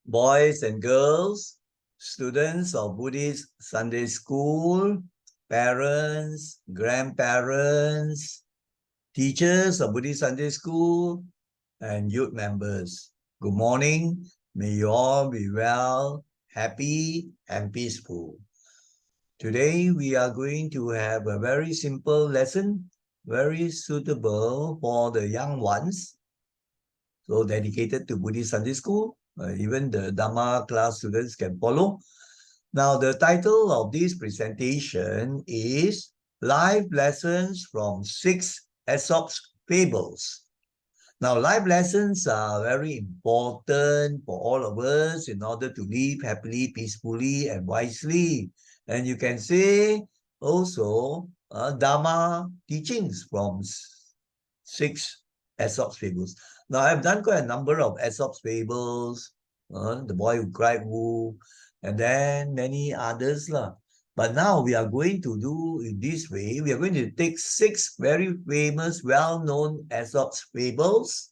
boys and girls, students of Buddhist Sunday School, parents, grandparents, teachers of Buddhist Sunday School, and youth members. Good morning. May you all be well, happy, and peaceful. Today, we are going to have a very simple lesson, very suitable for the young ones. So dedicated to Buddhist Sunday School. Even the Dharma class students can follow. Now, the title of this presentation is Life Lessons from 6 Aesop's Fables. Now, life lessons are very important for all of us in order to live happily, peacefully, and wisely. And you can say also Dharma teachings from 6 Aesop's Fables. Now, I've done quite a number of Aesop's Fables, The Boy Who Cried Wolf, and then many others. But now we are going to do it this way. We are going to take 6 very famous, well-known Aesop's Fables.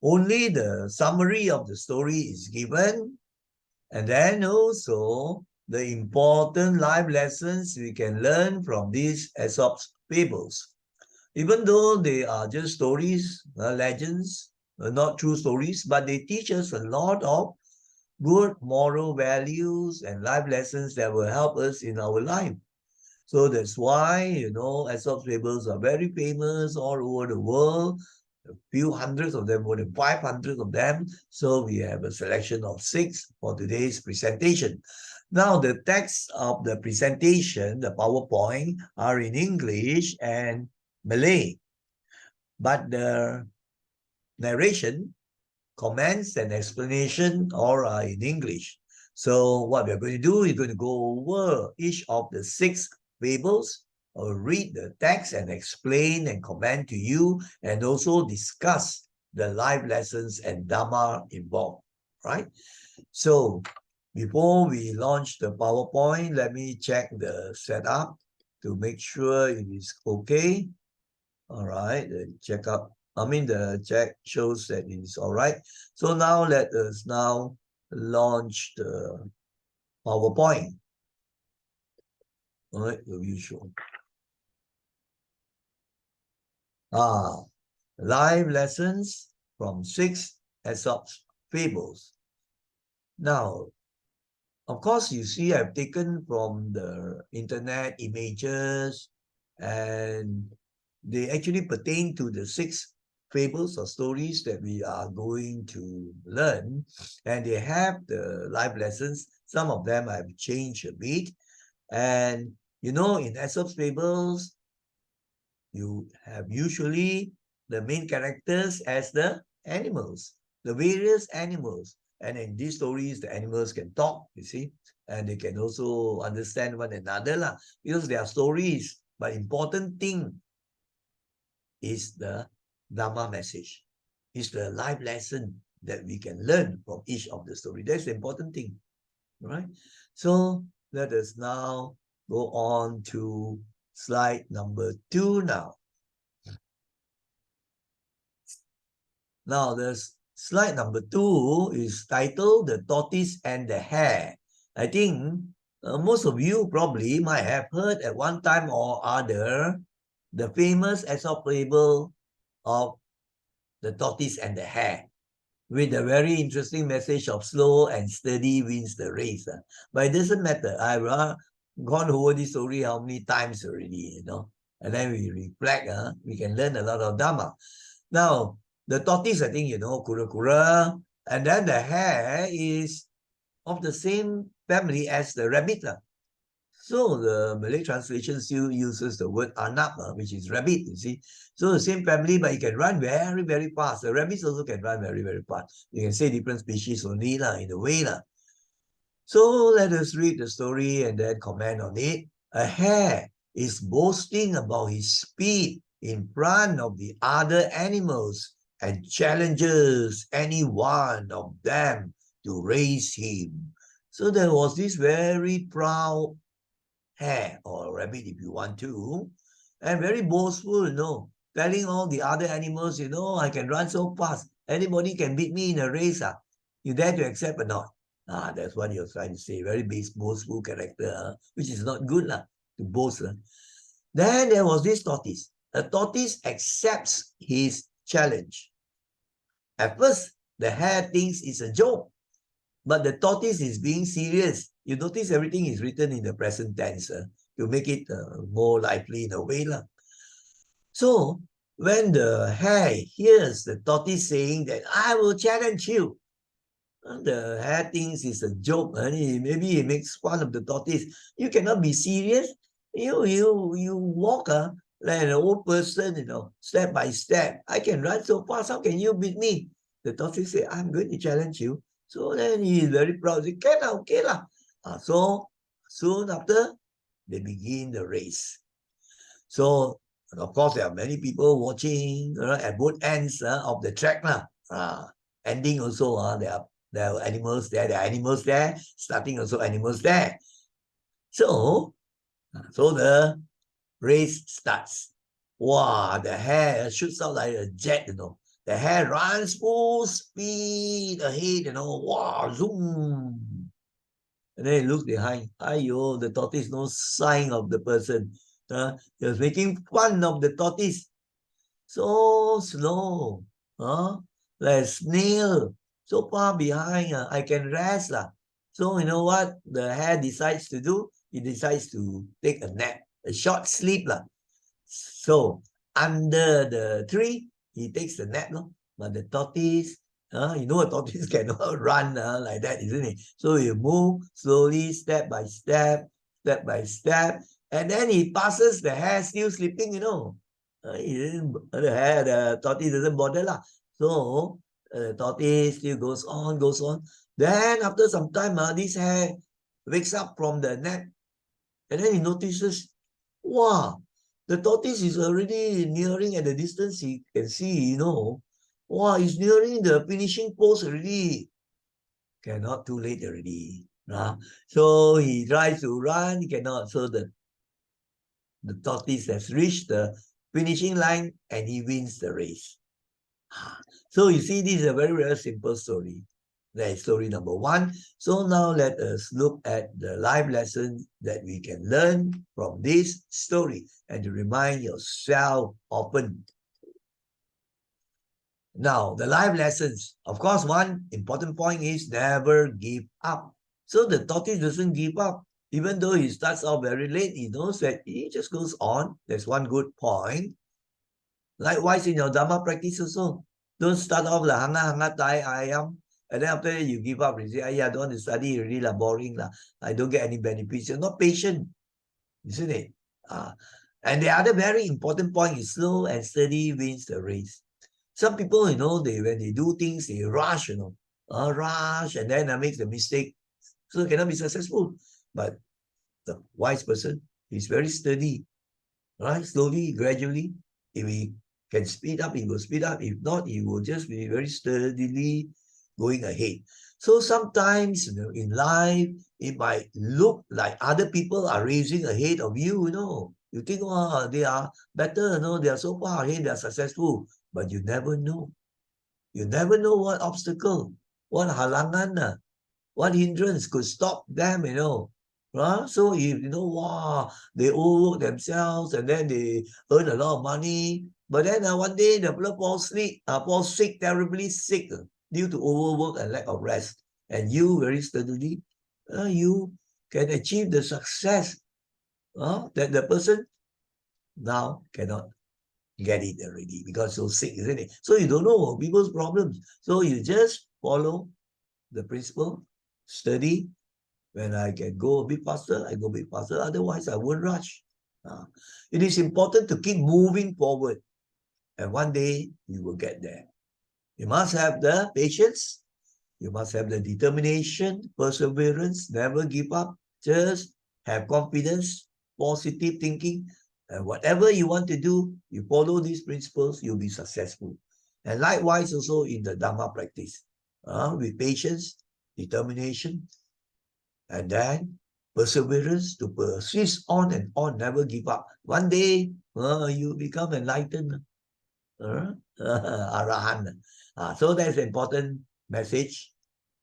Only the summary of the story is given. And then also the important life lessons we can learn from these Aesop's Fables. Even though they are just stories, legends, not true stories, but they teach us a lot of good moral values and life lessons that will help us in our life. So that's why, Aesop's Fables are very famous all over the world. A few hundreds of them, more than 500 of them. So we have a selection of 6 for today's presentation. Now, the text of the presentation, the PowerPoint, are in English and Malay. But the narration, comments, and explanation all are in English. So what we're going to do is going to go over each of the 6 fables, or read the text and explain and comment to you, and also discuss the life lessons and Dharma involved, right? So before we launch the PowerPoint, let me check the setup to make sure it is okay. All right, the the check shows that it is all right. So now let us now launch the PowerPoint. All right, the visual. Live lessons from 6 Aesop's Fables. Now, of course, you see I've taken from the internet images, and they actually pertain to the 6 fables or stories that we are going to learn. And they have the life lessons. Some of them I've changed a bit. And, in Aesop's Fables, you have usually the main characters as the animals, the various animals. And in these stories, the animals can talk, you see, and they can also understand one another, because they are stories. But important thing is the Dharma message, is the life lesson that we can learn from each of the story. That's the important thing, right? So let us now go on to slide number 2 now. Now, the slide number 2 is titled The Tortoise and the Hare. I think most of you probably might have heard at one time or other the famous Aesop fable of the tortoise and the hare, with a very interesting message of slow and steady wins the race. But it doesn't matter. I've gone over this story how many times already, and then we reflect, we can learn a lot of Dharma. Now, the tortoise, I think, kura kura, and then the hare is of the same family as the rabbit. So the Malay translation still uses the word anak, which is rabbit, you see. So the same family, but it can run very, very fast. The rabbits also can run very, very fast. You can say different species only in a way. So let us read the story and then comment on it. A hare is boasting about his speed in front of the other animals and challenges any one of them to race him. So there was this very proud hare or rabbit, if you want to, and very boastful, telling all the other animals, I can run so fast. Anybody can beat me in a race. You dare to accept or not? That's what you're trying to say. Very boastful character, which is not good to boast. Then there was this tortoise. A tortoise accepts his challenge. At first, the hare thinks it's a joke, but the tortoise is being serious. You notice everything is written in the present tense to make it more lively in a way. So, when the hare hears the tortoise saying that, I will challenge you, the hare thinks it's a joke. Maybe he makes fun of the tortoise. You cannot be serious. You walk like an old person, step by step. I can run so fast. How can you beat me? The tortoise say, I'm going to challenge you. So then he is very proud. He say, okay lah. So soon after, they begin the race. So, of course, there are many people watching at both ends of the track. Ending also, there are animals there, starting also animals there. So the race starts. Wow, the hare shoots out like a jet, The hare runs full speed ahead, Wow, zoom. And then he looks behind. Ayo, the tortoise, no sign of the person. He was making fun of the tortoise. So slow. Like a snail. So far behind. I can rest. So you know what the hare decides to do? He decides to take a nap. A short sleep. So under the tree, he takes a nap. But the tortoise, a tortoise cannot run like that, isn't it? So you move slowly, step by step, and then he passes the hare still sleeping, the tortoise doesn't bother. So the tortoise still goes on. Then after some time, this hare wakes up from the nap, and then he notices, wow, the tortoise is already nearing at the distance. He can see, wow, he's nearing the finishing post already. Cannot, too late already. So he tries to run, he cannot. So the tortoise has reached the finishing line and he wins the race. So you see, this is a very, very simple story. That is story number 1. So now let us look at the life lessons that we can learn from this story and to remind yourself often. Now, the life lessons. Of course, one important point is never give up. So the tortoise doesn't give up. Even though he starts off very late, he knows that he just goes on. That's one good point. Likewise, in your Dharma practice also, don't start off like hanga tai ayam, and then after that you give up. You say, I don't want to study, really boring. I don't get any benefits. You're not patient, isn't it? And the other very important point is slow and steady wins the race. Some people, when they do things, they rush, rush, and then makes the mistake. So they cannot be successful. But the wise person is very steady, right? Slowly, gradually. If he can speed up, he will speed up. If not, he will just be very sturdily going ahead. So sometimes, in life, it might look like other people are racing ahead of you, You think, they are better, they are so far ahead, they are successful. But you never know. You never know what obstacle, what halangan, what hindrance could stop them, So if, wow, they overwork themselves and then they earn a lot of money. But then one day the person falls sick, terribly sick, due to overwork and lack of rest. And you very steadily, you can achieve the success that the person now cannot get it already because so sick, isn't it? So you don't know people's problems. So you just follow the principle, study. When I can go a bit faster, I go a bit faster. Otherwise, I won't rush. It is important to keep moving forward. And one day, you will get there. You must have the patience. You must have the determination, perseverance, never give up. Just have confidence, positive thinking. And whatever you want to do, you follow these principles, you'll be successful. And likewise also in the Dharma practice. With patience, determination, and then perseverance to persist on and on, never give up. One day, you become enlightened. Arahan. So that's an important message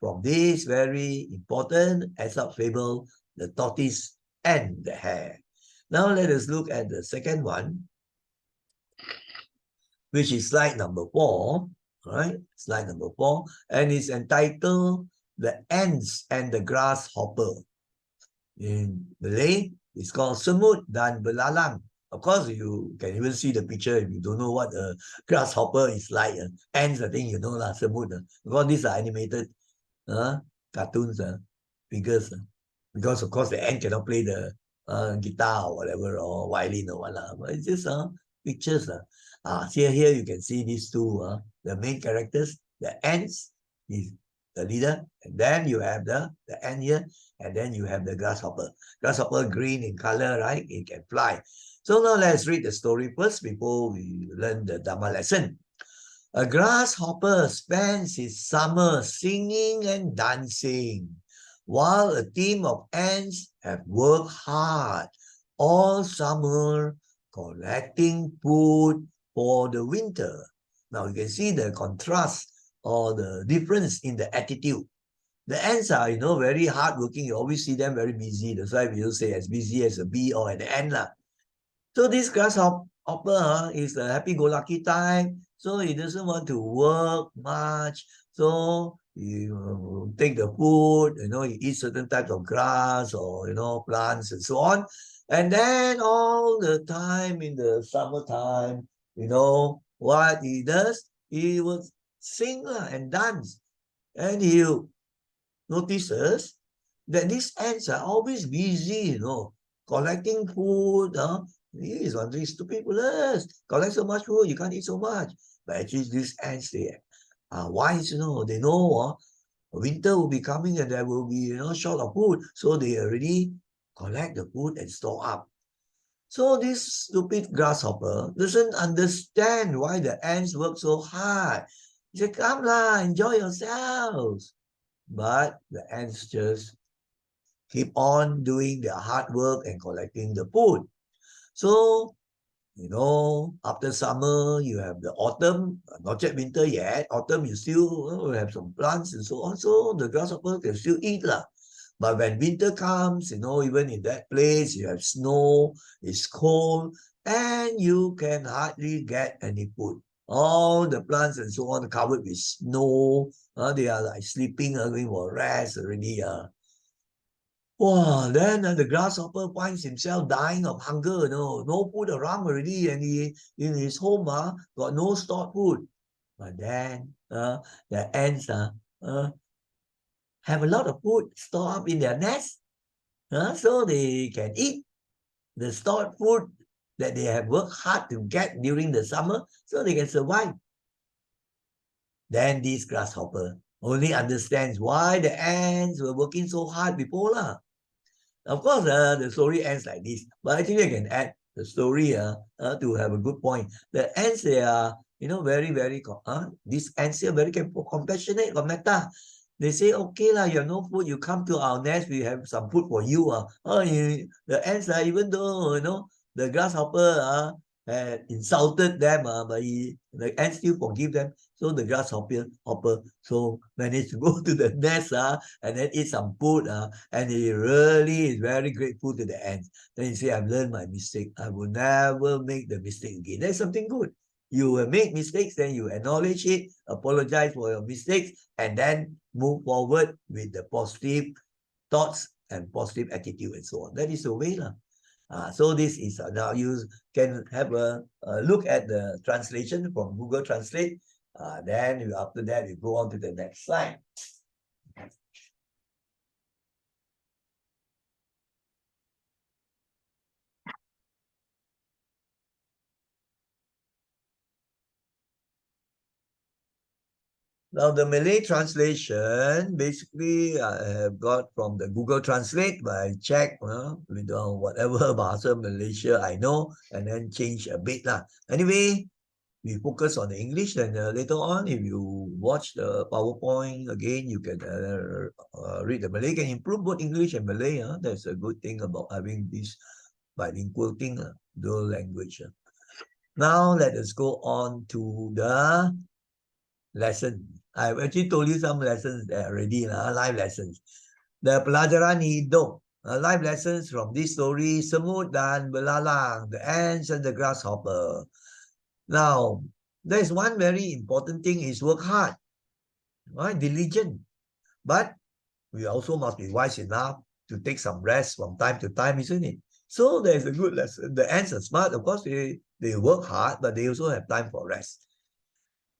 from this very important Aesop fable, the tortoise and the hare. Now let us look at the second one, which is slide number 4, right? Slide number 4, and it's entitled The Ants and the Grasshopper. In Malay, it's called Semut dan Belalang. Of course, you can even see the picture if you don't know what a grasshopper is like. Ants, I think you know lah, semut. Because these are animated cartoons, figures. Because of course the ant cannot play the guitar or whatever, or violin or whatever. But it's just pictures. Here you can see these two, the main characters. The ants is the leader, and then you have the ant here, and then you have the grasshopper. Grasshopper green in color, right? It can fly. So now let's read the story first before we learn the Dharma lesson. A grasshopper spends his summer singing and dancing, while a team of ants have worked hard all summer collecting food for the winter. Now you can see the contrast or the difference in the attitude. The ants are, very hardworking. You always see them very busy. That's why we don't say as busy as a bee or an ant. So this grasshopper is a happy-go-lucky type. So he doesn't want to work much. So he take the food, he eats certain types of grass or, plants and so on. And then all the time in the summertime, what he does, he will sing and dance. And he notices that these ants are always busy, collecting food. He is wondering, stupid fellas, collect so much food, you can't eat so much. But actually, these ants, they are wise, they know winter will be coming and there will be, short of food. So they already collect the food and store up. So this stupid grasshopper doesn't understand why the ants work so hard. He said, come lah, enjoy yourselves. But the ants just keep on doing their hard work and collecting the food. So, after summer, you have the autumn, not yet winter yet. Autumn, you still have some plants and so on. So the grasshopper can still eat lah. But when winter comes, even in that place, you have snow, it's cold, and you can hardly get any food. All the plants and so on covered with snow. They are like sleeping, going for rest already. Wow, then the grasshopper finds himself dying of hunger, no food around already, and he in his home got no stored food. But then the ants have a lot of food stored up in their nest, so they can eat the stored food that they have worked hard to get during the summer, so they can survive. Then this grasshopper only understands why the ants were working so hard before lah. Of course, the story ends like this, but actually I can add the story to have a good point. The ants, they are, very, very, these ants are very compassionate, metta. They say, okay lah, you have no food, you come to our nest, we have some food for you. The ants, even though, the grasshopper had insulted them, but the ants still forgive them. So the grasshopper managed to go to the nest and then eat some food and he really is very grateful to the ants. Then he say, I've learned my mistake. I will never make the mistake again. That's something good. You will make mistakes, then you acknowledge it, apologize for your mistakes, and then move forward with the positive thoughts and positive attitude and so on. That is the way. So this is, now you can have a look at the translation from Google Translate. Then after that, we go on to the next slide. Now, the Malay translation, basically, I have got from the Google Translate, but I check with whatever Bahasa Malaysia I know, and then change a bit. Anyway, we focus on the English, and later on, if you watch the PowerPoint again, you can read the Malay. You can improve both English and Malay. That's a good thing about having this bilingual thing, dual language. Now, let us go on to the lesson. I've actually told you some lessons there already, live lessons. The pelajaran hidup, live lessons from this story, semut dan belalang, the ants and the grasshopper. Now, there's one very important thing is work hard, right? Diligent. But we also must be wise enough to take some rest from time to time, isn't it? So there's a good lesson. The ants are smart, of course, they work hard, but they also have time for rest.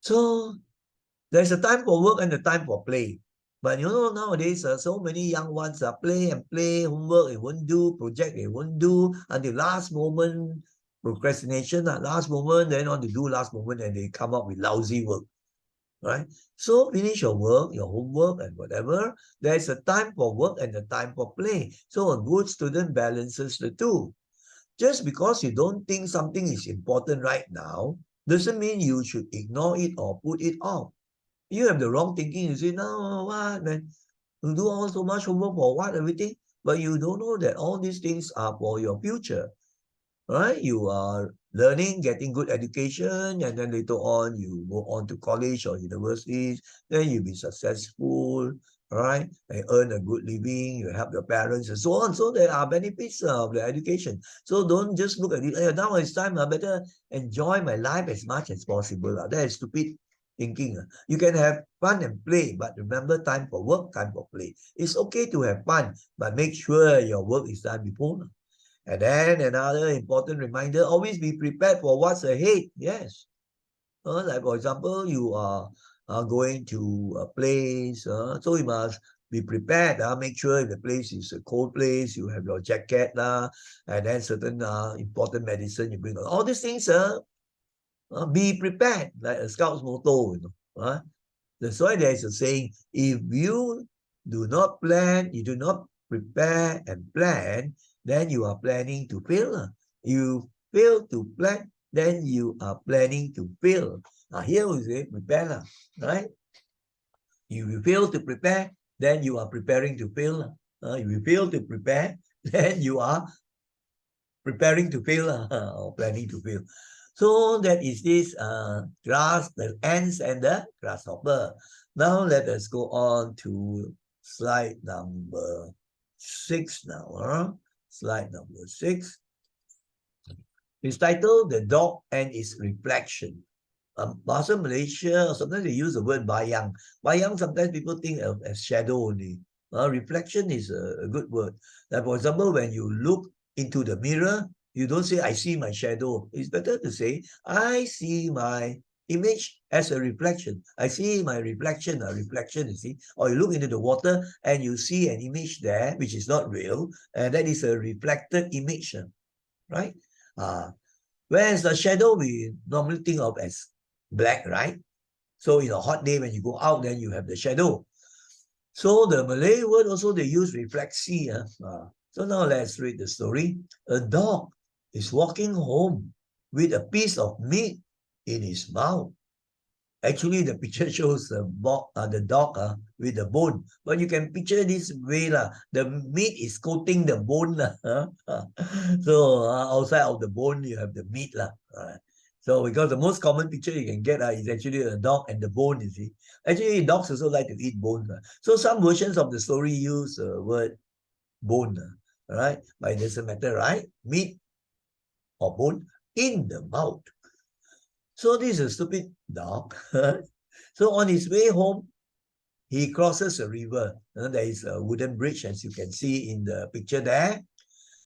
So there's a time for work and a time for play. But you know, nowadays, so many young ones play and play, homework they won't do, project they won't do, until last moment, procrastination, last moment, then on to do last moment, and they come up with lousy work, right? So finish your work, your homework and whatever. There's a time for work and a time for play. So a good student balances the two. Just because you don't think something is important right now, doesn't mean you should ignore it or put it off. You have the wrong thinking. You say, no, what, man? You do all so much homework for what, everything? But you don't know that all these things are for your future, right? You are learning, getting good education, and then later on, you go on to college or universities, then you'll be successful, right? And earn a good living, you help your parents, and so on. So there are benefits of the education. So don't just look at it, hey, now it's time, I better enjoy my life as much as possible. That is stupid thinking. You can have fun and play, but remember time for work, time for play. It's okay to have fun, but make sure your work is done before. And then another important reminder, always be prepared for what's ahead. Yes. Like for example, you are going to a place, so you must be prepared. Make sure if the place is a cold place, you have your jacket, and then certain important medicine you bring. All these things, be prepared, like a scout's motto, That's why there is a saying, if you do not plan, you do not prepare and plan, then you are planning to fail. You fail to plan, then you are planning to fail. Here we say prepare, right? If you fail to prepare, then you are preparing to fail. If you fail to prepare, then you are preparing to fail or planning to fail. So that is this the ants and the grasshopper. Now let us go on to slide number 6 now. Slide number 6. It's titled The Dog and Its Reflection. Bahasa Malaysia, sometimes they use the word bayang. Bayang, sometimes people think of as shadow only. Reflection is a good word. Like for example, when you look into the mirror, you don't say, I see my shadow. It's better to say, I see my image as a reflection. I see my reflection, you see. Or you look into the water and you see an image there, which is not real, and that is a reflected image, right? Whereas the shadow, we normally think of as black, right? So in a hot day, when you go out, then you have the shadow. So the Malay word also, they use reflexi. So now let's read the story. A dog is walking home with a piece of meat in his mouth. Actually, the picture shows the dog with the bone. But you can picture this way. The meat is coating the bone. So outside of the bone, you have the meat. So because the most common picture you can get is actually a dog and the bone, you see. Actually, dogs also like to eat bones. So some versions of the story use the word bone. Right? But it doesn't matter, right? Meat or bone in the mouth. So this is a stupid dog. So on his way home, he crosses a river. There is a wooden bridge, as you can see in the picture there.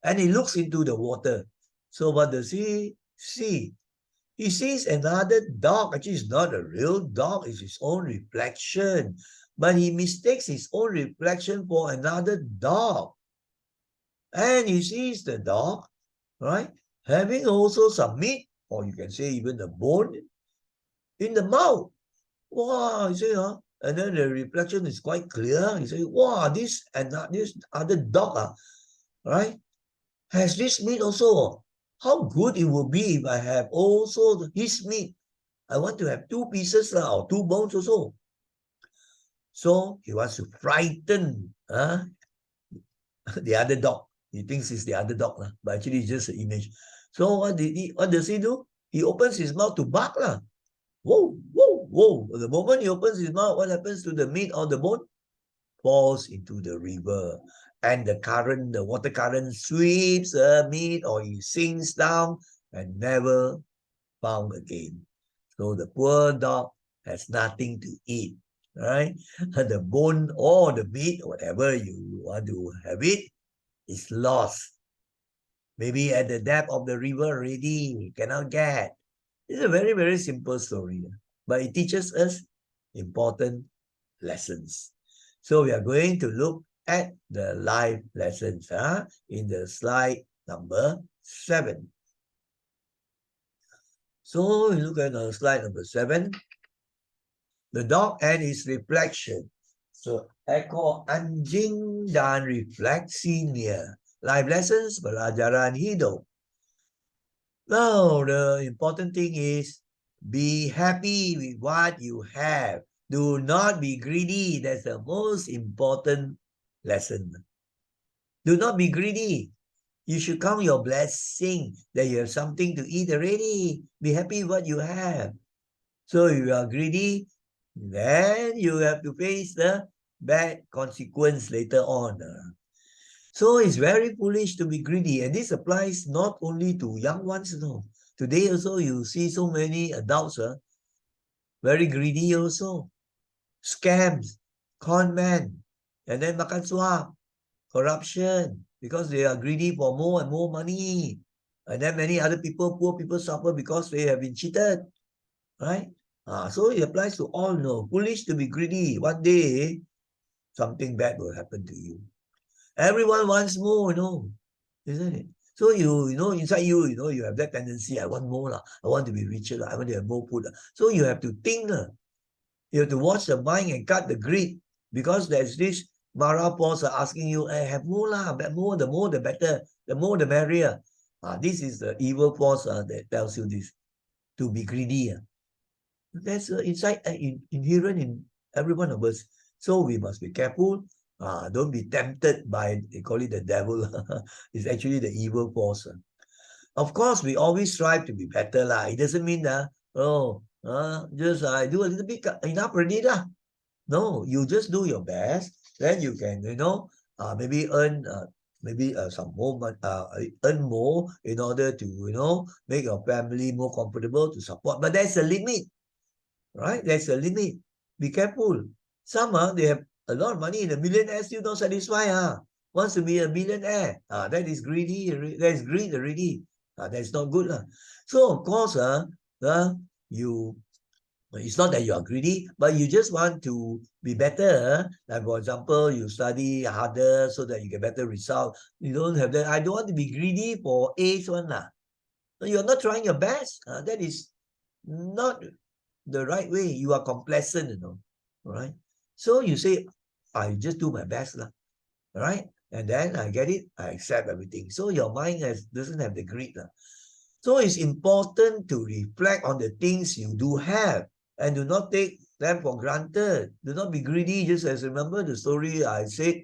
And he looks into the water. So what does he see? He sees another dog. Actually, it's not a real dog. It's his own reflection. But he mistakes his own reflection for another dog. And he sees the dog, right, having also some meat, or you can say even the bone, in the mouth. Wow, you say, and then the reflection is quite clear. You say, wow, this other dog, right, has this meat also. How good it will be if I have also his meat. I want to have 2 pieces or 2 bones also. So he wants to frighten the other dog. He thinks it's the other dog, but actually it's just an image. So what does he do? He opens his mouth to bark. Whoa, whoa, whoa. The moment he opens his mouth, what happens to the meat or the bone? Falls into the river. And the current, the water current sweeps the meat, or he sinks down and never found again. So the poor dog has nothing to eat, right? The bone or the meat, whatever you want to have it, is lost. Maybe at the depth of the river already, cannot get. It's a very, very simple story, but it teaches us important lessons. So we are going to look at the life lessons in the slide number 7. So we look at the slide number 7. The dog and his reflection. So ekor anjing dan refleksinya. Life lessons, pelajaran hidup. Now, the important thing is be happy with what you have. Do not be greedy. That's the most important lesson. Do not be greedy. You should count your blessing that you have something to eat already. Be happy with what you have. So if you are greedy, then you have to face the bad consequence later on. So it's very foolish to be greedy. And this applies not only to young ones, no. Today also you see so many adults very greedy also. Scams, con men, and then makan suap, corruption, because they are greedy for more and more money. And then many other people, poor people suffer because they have been cheated, right? So it applies to all, no. Foolish to be greedy. One day, something bad will happen to you. Everyone wants more, isn't it? So inside you, you have that tendency, I want more. I want to be richer. I want to have more food. So you have to think. You have to watch the mind and cut the greed. Because there's this Mara pause asking you, hey, have more lah, more, the more the better, the more the merrier. This is the evil force that tells you this, to be greedy. That's inside inherent in every one of us. So we must be careful. Don't be tempted by, they call it the devil. It's actually the evil force. Of course, we always strive to be better lah. It doesn't mean that, just I do a little bit enough already lah. No, you just do your best. Then you can, maybe earn some more, earn more in order to, make your family more comfortable to support. But there's a limit, right? There's a limit. Be careful. Some, they have a lot of money. The millionaire still not satisfied. Wants to be a millionaire. That is greedy. That is greed already. That's not good. So, of course, you it's not that you are greedy, but you just want to be better. Like, for example, you study harder so that you get better results. You don't have that. I don't want to be greedy for A's one. You're not trying your best. That is not the right way. You are complacent, right? So you say, I just do my best, right? And then I get it, I accept everything. So your mind doesn't have the greed. So it's important to reflect on the things you do have and do not take them for granted. Do not be greedy, just as remember the story I said,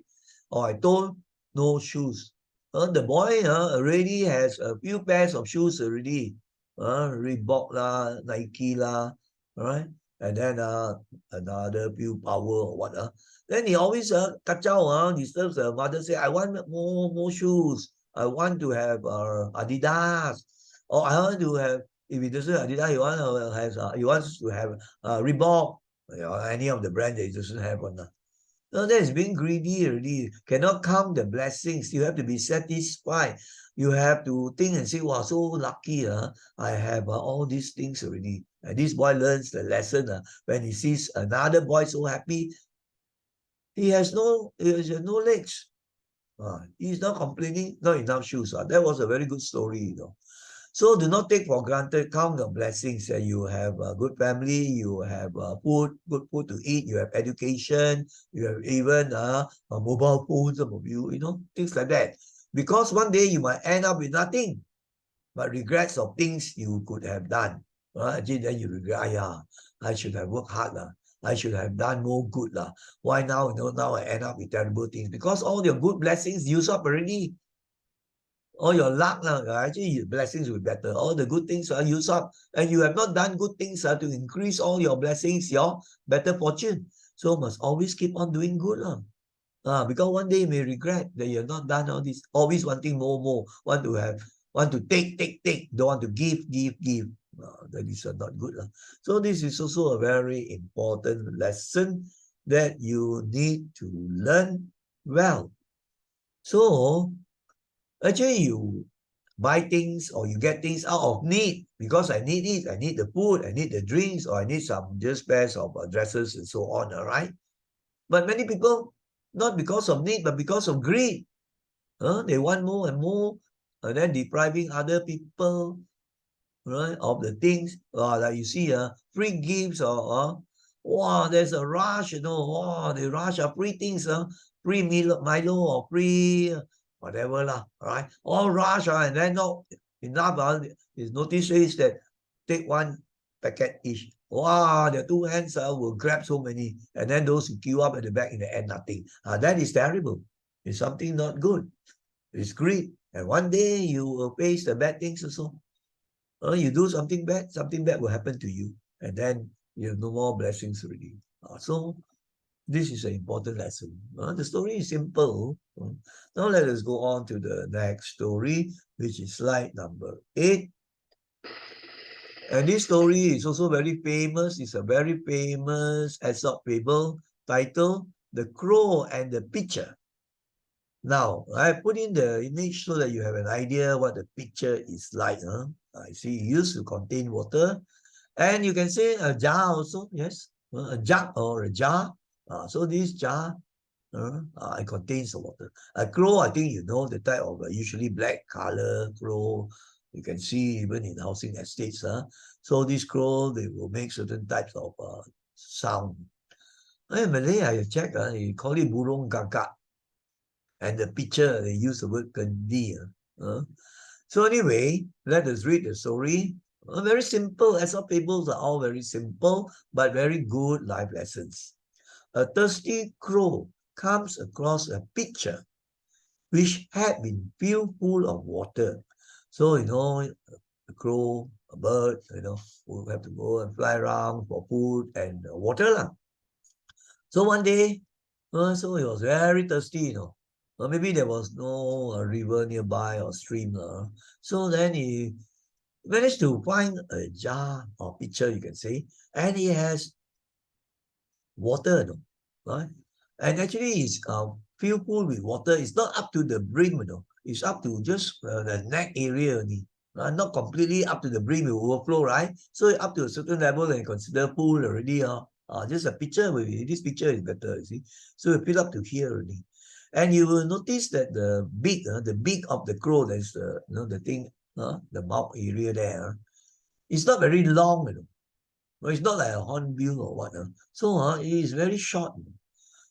or I told, no shoes. The boy already has a few pairs of shoes already. Reebok lah, Nike lah, right? And then another few power or what. Then he always kacau, disturbs the mother, say, I want more shoes. I want to have Adidas. Or I want to have, if he doesn't have Adidas, he wants to have Reebok, any of the brand that he doesn't have on. No, that is being greedy already. Cannot count the blessings. You have to be satisfied. You have to think and say, wow, so lucky. I have all these things already. And this boy learns the lesson. When he sees another boy so happy, he has no legs. He's not complaining, not enough shoes. That was a very good story, So do not take for granted, count your blessings that you have a good family, you have good food to eat, you have education, you have even a mobile phone, some of you, things like that. Because one day you might end up with nothing, but regrets of things you could have done. Actually, then you regret, I should have worked hard. I should have done more good. Why now? Now I end up with terrible things. Because all your good blessings used up already. All your luck, actually your blessings will be better. All the good things use up, and you have not done good things to increase all your blessings, your better fortune. So must always keep on doing good. Because one day you may regret that you have not done all this, always wanting more, want to have, want to take, don't want to give. That is not good. So this is also a very important lesson that you need to learn well. So actually you buy things or you get things out of need because I need it, I need the food, I need the drinks, or I need some just pairs of dresses and so on, all right? But many people, not because of need, but because of greed. They want more and more, and then depriving other people, right, of the things. Like you see, free gifts or wow, there's a rush, wow, they rush free things, free Milo or free whatever lah, right? All rush, and then not enough. His notice says that take one packet each. Wow, the two hands will grab so many, and then those who queue up at the back in the end, nothing. That is terrible. It's something not good. It's greed. And one day you will face the bad things also. You do something bad will happen to you. And then you have no more blessings already. So this is an important lesson. The story is simple. Now let us go on to the next story, which is slide number 8. And this story is also very famous. It's a very famous Aesop fable titled The Crow and the Pitcher. Now, I put in the image so that you have an idea what the picture is like. I see used to contain water. And you can say a jar also, yes, a jug or a jar. So this jar, it contains the water. A crow, I think you know the type of usually black color crow. You can see even in housing estates. So this crow, they will make certain types of sound. In Malay, I check, they call it burung gagak. And the picture, they use the word kendi. So anyway, let us read the story. Very simple. Aesop fables are all very simple, but very good life lessons. A thirsty crow comes across a pitcher which had been filled full of water. So, a crow, a bird, will have to go and fly around for food and water. So one day, so he was very thirsty. Maybe there was no river nearby or stream. So then he managed to find a jar or pitcher, you can say, and he has water, right? And actually, it's filled full with water. It's not up to the brim, It's up to just the neck area only. Not completely up to the brim, it will overflow, right? So up to a certain level, and consider full already. Just a picture, this picture is better, you see. So it fill up to here already. And you will notice that the beak of the crow, there's the thing, the mouth area there, it's not very long, Well, it's not like a hornbill or what. So it is very short.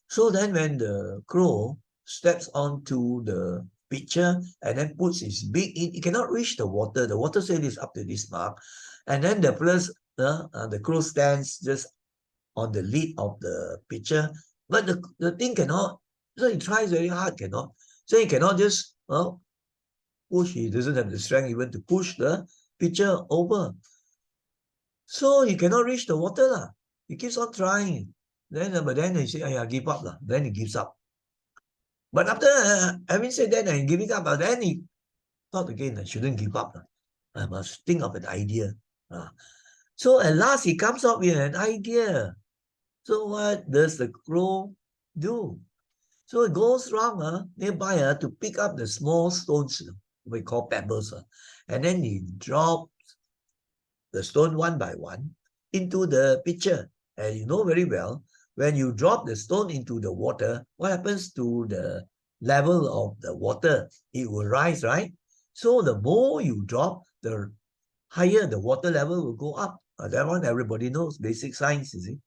So then when the crow steps onto the pitcher and then puts his beak in, it cannot reach the water. The water sail is up to this mark. And then the crow stands just on the lid of the pitcher. But the thing cannot. So he tries very hard, cannot. So he cannot just push. He doesn't have the strength even to push the pitcher over. So he cannot reach the water. He keeps on trying. But then he says, give up. Then he gives up. But after having said that and giving up, then he thought again, I shouldn't give up. I must think of an idea. So at last he comes up with an idea. So what does the crow do? So it goes around nearby to pick up the small stones we call pebbles. And then he drops the stone one by one into the pitcher. And you know very well, when you drop the stone into the water, what happens to the level of the water? It will rise, right? So the more you drop, the higher the water level will go up. That one everybody knows, basic science, you see.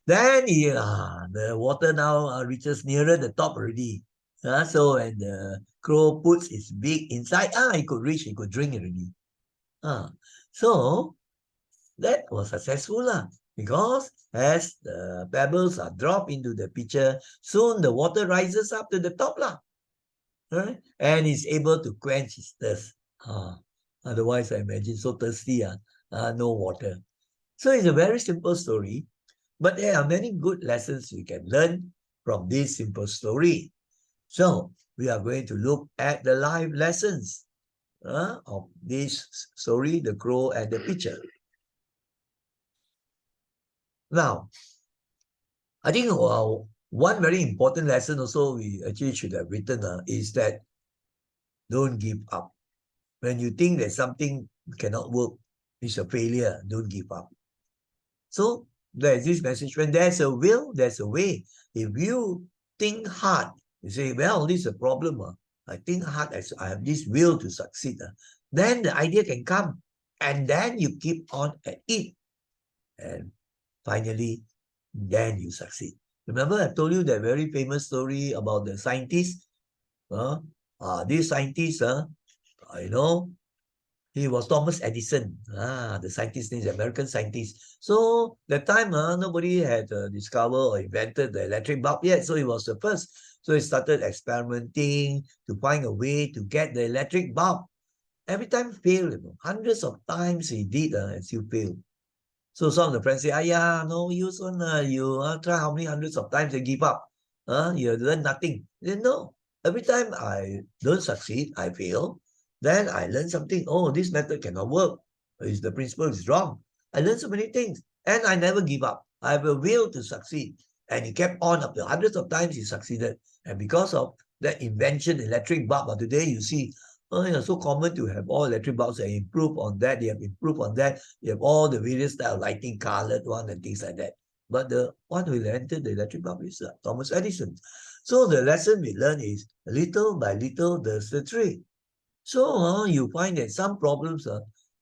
Then the water now reaches nearer the top already. So when the crow puts its beak inside, it could reach, it could drink already. So that was successful because as the pebbles are dropped into the pitcher, soon the water rises up to the top right? And is able to quench his thirst. Otherwise, I imagine so thirsty, no water. So it's a very simple story, but there are many good lessons we can learn from this simple story. So we are going to look at the life lessons of this story, the crow and the pitcher. Now, I think one very important lesson also we actually should have written is that don't give up. When you think that something cannot work, it's a failure, don't give up. So there's this message, when there's a will, there's a way. If you think hard, you say, well, this is a problem. I think hard, I have this will to succeed. Then the idea can come. And then you keep on at it. And finally, then you succeed. Remember, I told you that very famous story about the scientist. This scientist, you know, he was Thomas Edison, the scientist name, the American scientist. So that time, nobody had discovered or invented the electric bulb yet. So he was the first. So he started experimenting to find a way to get the electric bulb. Every time failed, hundreds of times he did and still failed. So some of the friends say, yeah, no use one. You try how many hundreds of times and give up. You learn nothing. Then no. Every time I don't succeed, I fail. Then I learn something. Oh, this method cannot work. The principle is wrong. I learned so many things. And I never give up. I have a will to succeed. And he kept on up to hundreds of times he succeeded. And because of that invention, electric bulb, today you see, it's so common to have all electric bulbs and improve on that. They have improved on that. You have all the various style of lighting, colored one and things like that. But the one who invented the electric bulb is Thomas Edison. So the lesson we learn is little by little does the trick. So you find that some problems,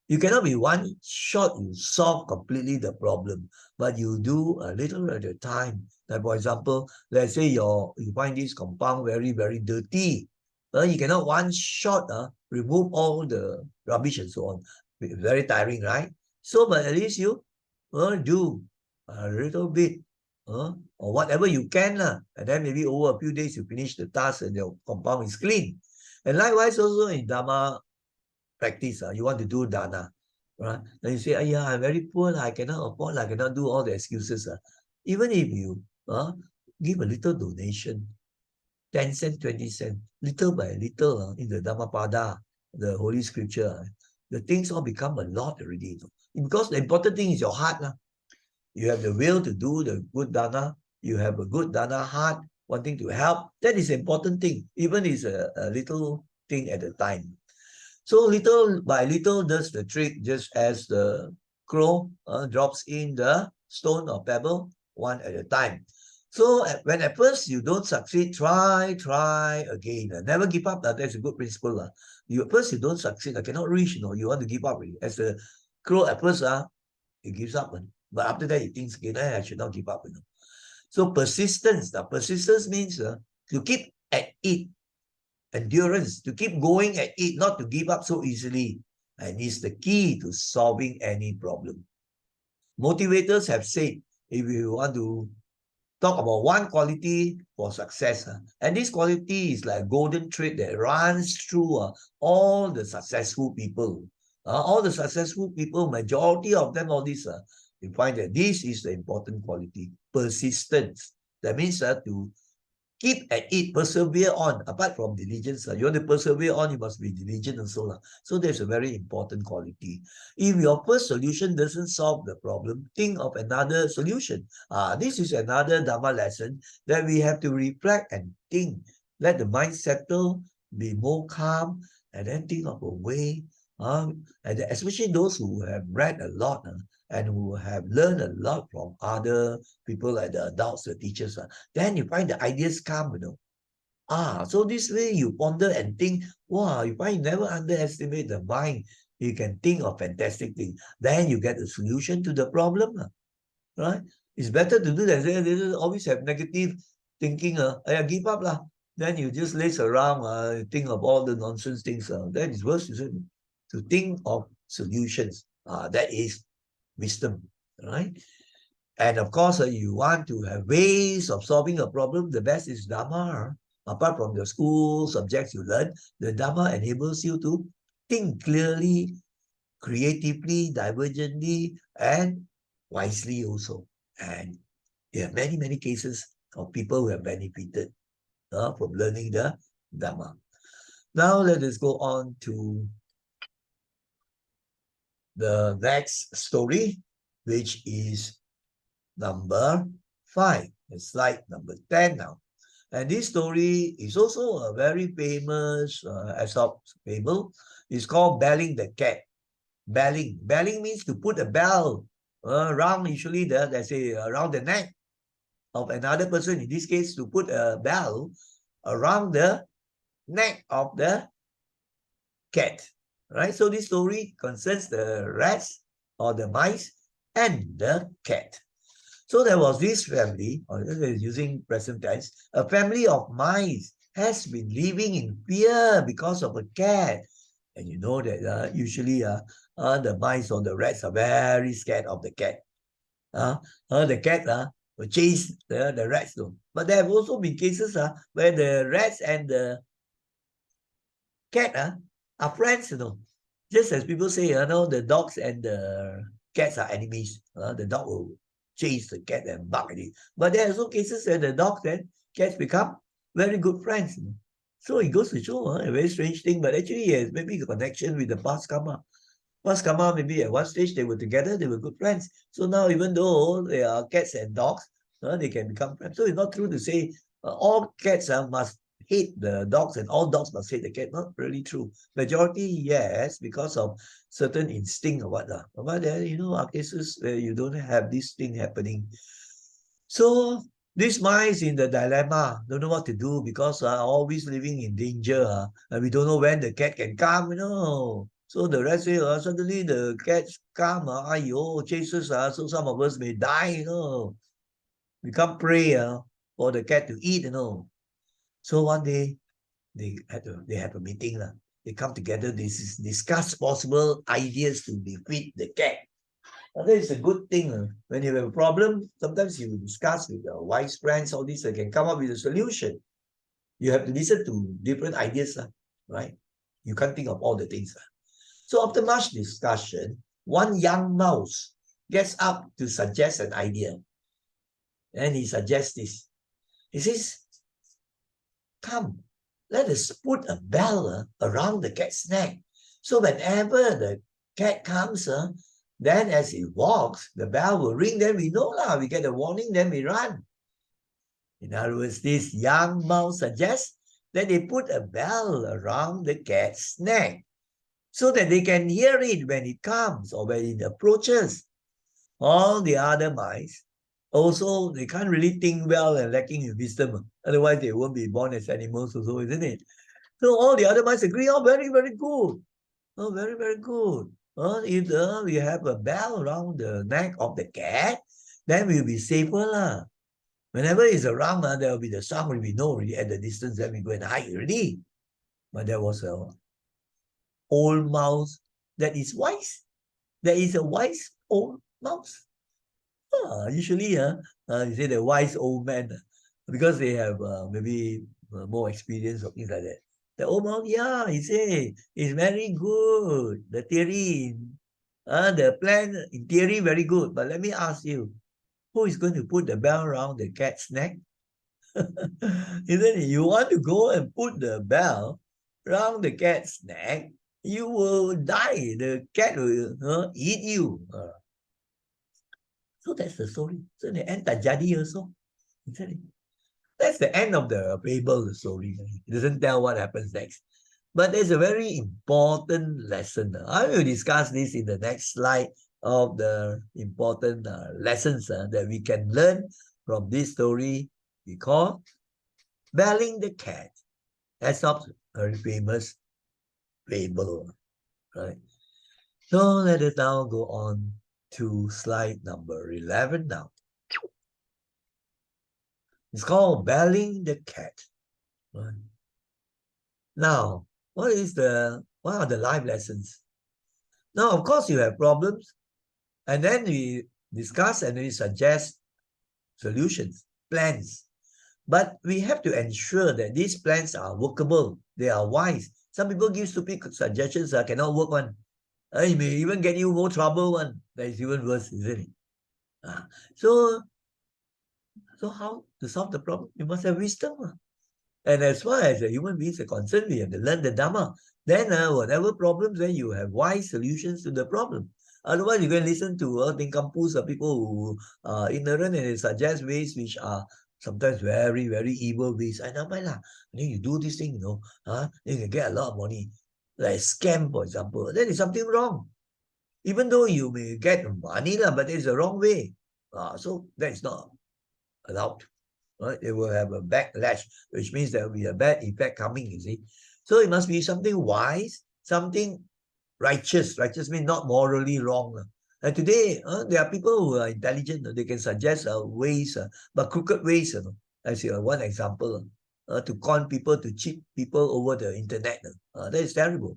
you cannot be one shot, you solve completely the problem, but you do a little at a time. Like for example, let's say you find this compound very, very dirty. You cannot one shot remove all the rubbish and so on. Very tiring, right? So, but at least you do a little bit or whatever you can. And then maybe over a few days you finish the task and your compound is clean. And likewise also in Dharma practice, you want to do dana, right? Then you say, yeah, I'm very poor, I cannot afford, I cannot do all the excuses. Even if you give a little donation, 10 cents, 20 cents, little by little in the Dhammapada, the Holy Scripture, the things all become a lot already. Because the important thing is your heart. You have the will to do the good dana, you have a good dana heart, wanting to help. That is the important thing, even if it's a little thing at a time. So little by little does the trick, just as the crow drops in the stone or pebble one at a time. So when at first you don't succeed, try again. Never give up. That's a good principle. At first you don't succeed, I cannot reach, you want to give up. As the crow at first, it gives up. But after that, it thinks again, I should not give up. So persistence. Now, persistence means to keep at it. Endurance, to keep going at it, not to give up so easily. And is the key to solving any problem. Motivators have said, if you want to talk about one quality for success, and this quality is like a golden thread that runs through all the successful people. All the successful people, majority of them, all this, you find that this is the important quality, persistence. That means to keep at it, persevere on. Apart from diligence, you want to persevere on, you must be diligent also. So that's a very important quality. If your first solution doesn't solve the problem, think of another solution. This is another Dharma lesson that we have to reflect and think. Let the mind settle, be more calm, and then think of a way. And especially those who have read a lot and who have learned a lot from other people like the adults, the teachers, then you find the ideas come, so this way you ponder and think, wow, you find you never underestimate the mind. You can think of fantastic things. Then you get a solution to the problem, right? It's better to do that. They always have negative thinking, I give up lah. Then you just laze around, think of all the nonsense things. That is worse, to think of solutions. That is wisdom, right? And of course, you want to have ways of solving a problem. The best is Dharma. Apart from the school subjects you learn, the Dharma enables you to think clearly, creatively, divergently, and wisely also. And there are many, many cases of people who have benefited from learning the Dharma. Now let us go on to the next story, which is number 5. Slide number 10 now. And this story is also a very famous Aesop fable. It's called Belling the Cat. Belling. Belling means to put a bell around, usually let's say around the neck of another person. In this case, to put a bell around the neck of the cat. Right? So this story concerns the rats or the mice and the cat. So there was this family, or using present tense, a family of mice has been living in fear because of a cat. And you know that usually the mice or the rats are very scared of the cat. The cat will chase the rats though. But there have also been cases where the rats and the cat are friends, Just as people say, the dogs and the cats are enemies. The dog will chase the cat and bark at it. But there are also cases where the dogs and cats become very good friends. So it goes to show a very strange thing, but actually yes, maybe a connection with the past karma. Past karma, maybe at one stage they were together, they were good friends. So now even though they are cats and dogs, they can become friends. So it's not true to say all cats must hate the dogs and all dogs must hate the cat. Not really true. Majority, yes, because of certain instinct or what. But there, are cases where you don't have this thing happening. So this mice in the dilemma, don't know what to do because always living in danger. And we don't know when the cat can come. So the rest say, suddenly the cats come, ayo, chases, so some of us may die. Become prey for the cat to eat. So one day they have a meeting. They come together, they discuss possible ideas to defeat the cat. And that is a good thing. When you have a problem, sometimes you discuss with your wise friends, all this, can come up with a solution. You have to listen to different ideas, right? You can't think of all the things. So after much discussion, one young mouse gets up to suggest an idea. And he suggests this. He says, come, let us put a bell around the cat's neck. So whenever the cat comes, then as it walks, the bell will ring, then we know we get a warning, then we run. In other words, this young mouse suggests that they put a bell around the cat's neck so that they can hear it when it comes or when it approaches. All the other mice, also, they can't really think well and lacking in wisdom. Otherwise, they won't be born as animals also, isn't it? So all the other mice agree, very, very good. Very, very good. If we have a bell around the neck of the cat, then we'll be safer. Whenever it's around, there will be the sound we know already at the distance, then we go and hide already. But there was a old mouse that is wise. There is a wise old mouse. Usually, you say the wise old man, because they have maybe more experience or things like that. The old man, he say, it's very good. The theory, the plan in theory, very good. But let me ask you, who is going to put the bell around the cat's neck? Isn't it? You want to go and put the bell around the cat's neck, you will die. The cat will eat you. So that's the story. So the end tak jadi also. That's the end of the fable, the story. It doesn't tell what happens next. But there's a very important lesson. I will discuss this in the next slide of the important lessons that we can learn from this story we call Belling the Cat. Aesop's very famous fable. Right? So let us now go on to slide number 11 now. It's called Belling the Cat. Right? Now, what are the life lessons? Now, of course, you have problems, and then we discuss and we suggest solutions, plans. But we have to ensure that these plans are workable, they are wise. Some people give stupid suggestions that cannot work one. It may even get you more trouble one. That is even worse, isn't it? Uh, so, so how to solve the problem? You must have wisdom. And as far as the human beings are concerned, we have to learn the Dharma. Then whatever problems, then you have wise solutions to the problem. Otherwise, you can listen to Tinkampus, people who are ignorant and they suggest ways which are sometimes very, very evil ways. I know, lah. Then you do this thing, then you can get a lot of money. Like scam, for example. Then is something wrong. Even though you may get money, lah, but it's the wrong way. So that is not allowed. Right? It will have a backlash, which means there will be a bad effect coming, you see. So it must be something wise, something righteous. Righteous means not morally wrong. And today, there are people who are intelligent. They can suggest ways, but crooked ways. As one example, to con people, to cheat people over the internet. That is terrible.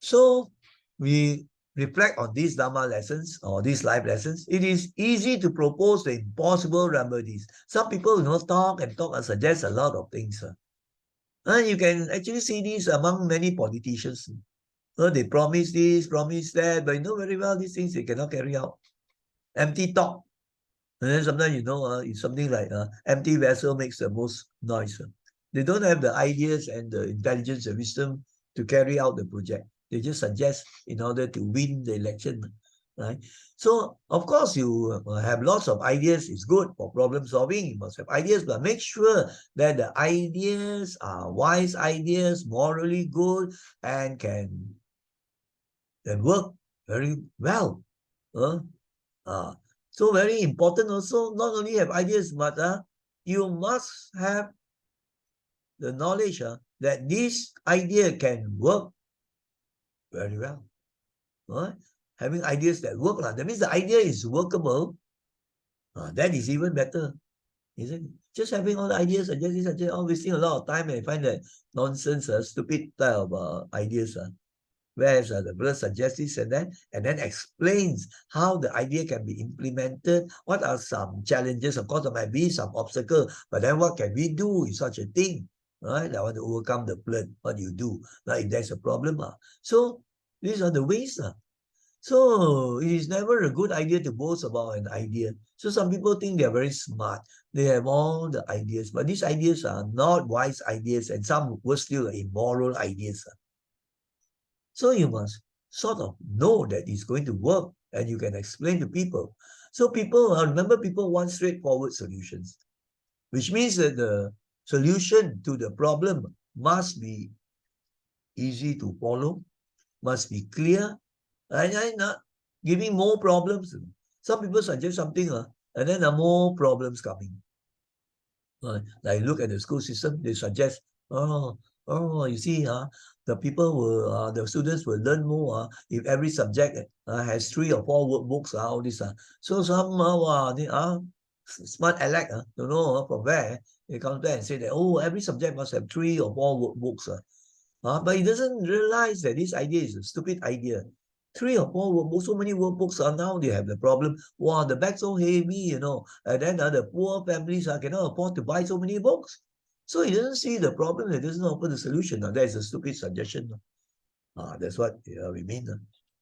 So we reflect on these Dharma lessons or these life lessons. It is easy to propose the impossible remedies. Some people, talk and talk and suggest a lot of things. You can actually see this among many politicians. They promise this, promise that, but you know very well these things they cannot carry out. Empty talk. And then sometimes, it's something like empty vessel makes the most noise. They don't have the ideas and the intelligence and wisdom to carry out the project. They just suggest in order to win the election, right? So, of course, you have lots of ideas. It's good for problem solving. You must have ideas, but make sure that the ideas are wise ideas, morally good, and can work very well. So very important also, not only have ideas, but you must have the knowledge that this idea can work very well. Having ideas that work, that means the idea is workable. That is even better, isn't it? Just having all the ideas, suggest, wasting a lot of time and find that nonsense, stupid type of ideas. Whereas the brother suggests this and then explains how the idea can be implemented. What are some challenges? Of course, there might be some obstacle, but then what can we do in such a thing? Right? I want to overcome the flood. What do you do? Like if there's a problem. So these are the ways. So it is never a good idea to boast about an idea. So some people think they are very smart. They have all the ideas, but these ideas are not wise ideas, and some were still immoral ideas. So you must sort of know that it's going to work and you can explain to people. So remember, people want straightforward solutions, which means that the solution to the problem must be easy to follow, must be clear, and not giving more problems. Some people suggest something, and then there are more problems coming. Like look at the school system, they suggest, you see, the students will learn more if every subject has 3 or 4 workbooks, all this. So some they are smart elect, don't know from where, they come back and say that, every subject must have 3 or 4 workbooks. But he doesn't realize that this idea is a stupid idea. 3 or 4 workbooks, so many workbooks are now, they have the problem. Wow, the bag so heavy, and then the poor families cannot afford to buy so many books. So he doesn't see the problem, he doesn't offer the solution. That is a stupid suggestion. That's what we mean,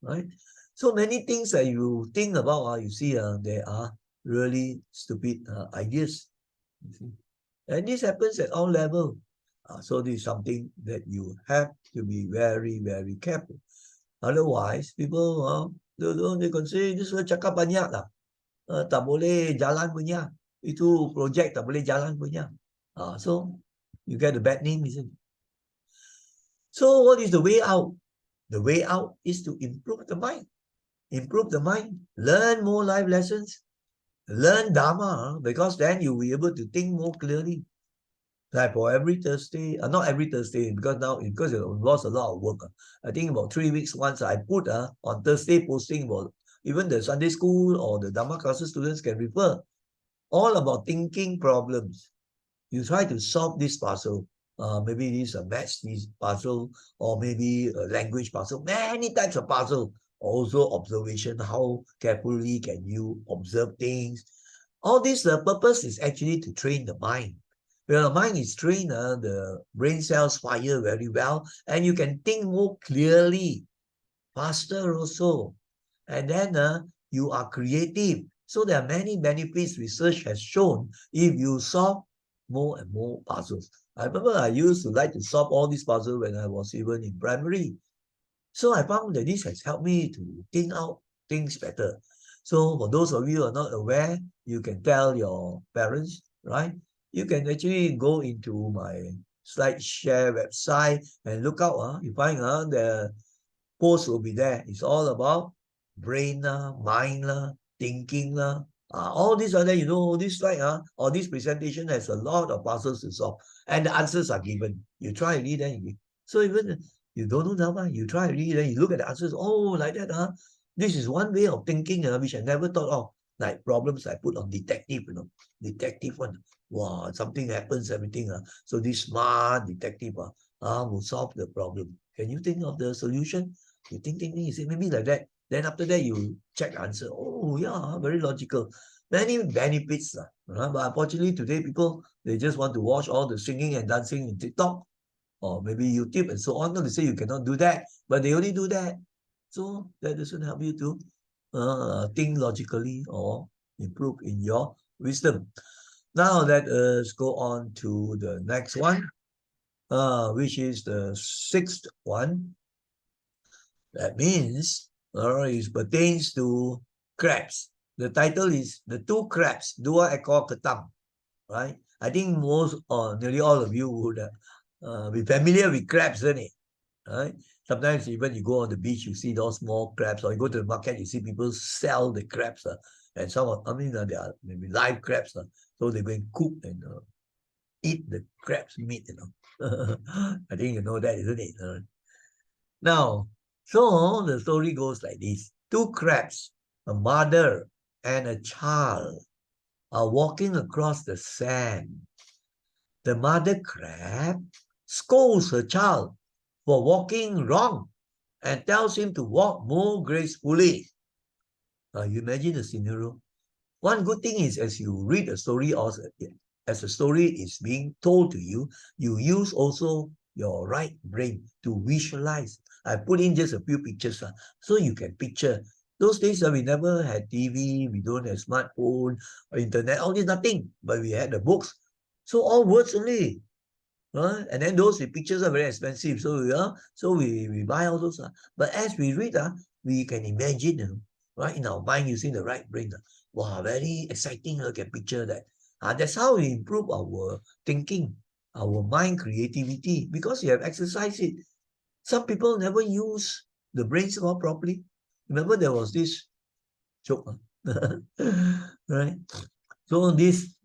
right? So many things that you think about, you see, there are really stupid ideas. You see? And this happens at all levels. So this is something that you have to be very, very careful. Otherwise, people, they can say, this cakap banyak lah. Tak boleh jalan punya. Itu project tak boleh jalan punya. So, you get a bad name, isn't it? So, what is the way out? The way out is to improve the mind. Improve the mind. Learn more life lessons. Learn Dharma, because then you'll be able to think more clearly. Like for every Thursday, not every Thursday, because it lost a lot of work. I think about 3 weeks once I put on Thursday posting about even the Sunday school or the Dharma classes students can refer. All about thinking problems. You try to solve this puzzle. Maybe this is a maths puzzle, or maybe a language puzzle. Many types of puzzle. Also observation. How carefully can you observe things? All this, the purpose is actually to train the mind. When the mind is trained, the brain cells fire very well, and you can think more clearly, faster also. And then you are creative. So there are many benefits research has shown if you solve more and more puzzles. I remember I used to like to solve all these puzzles when I was even in primary. So I found that this has helped me to think out things better. So for those of you who are not aware, you can tell your parents, right? You can actually go into my Slideshare website and look out. You find the post will be there. It's all about brain, mind, thinking. All these are there, this slide or this presentation has a lot of puzzles to solve. And the answers are given. You try and read, then so even you don't know Dharma, you try and read, then you look at the answers, oh, like that, this is one way of thinking, which I never thought of. Like problems I put on detective, detective one. Wow, something happens, everything. So this smart detective will solve the problem. Can you think of the solution? You think, you say maybe like that. Then after that, you check the answer. Oh, yeah, very logical. Many benefits. But unfortunately, today people, they just want to watch all the singing and dancing in TikTok or maybe YouTube and so on. Not to say you cannot do that, but they only do that. So that doesn't help you to think logically or improve in your wisdom. Now let us go on to the next one, which is the sixth one. That means it pertains to crabs. The title is The Two Crabs, Dua Ekor Ketam, right? I think most or nearly all of you would be familiar with crabs, isn't it? Right? Sometimes even you go on the beach, you see those small crabs, or you go to the market, you see people sell the crabs. And some of, they are maybe live crabs. So they go and cook and eat the crab's meat, I think you know that, isn't it? Now, so the story goes like this. Two crabs, a mother and a child, are walking across the sand. The mother crab scolds her child for walking wrong and tells him to walk more gracefully. You imagine the scenario. One good thing is as you read a story or as a story is being told to you, you use also your right brain to visualize. I put in just a few pictures so you can picture. Those days we never had TV, we don't have smartphone or internet, all this nothing, but we had the books. So all words only. And then those pictures are very expensive. So we buy all those. But as we read, we can imagine, right, in our mind using the right brain. Wow, very exciting. Look at picture that. That's how we improve our thinking, our mind creativity, because you have exercised it. Some people never use the brains more properly. Remember there was this joke, right? So this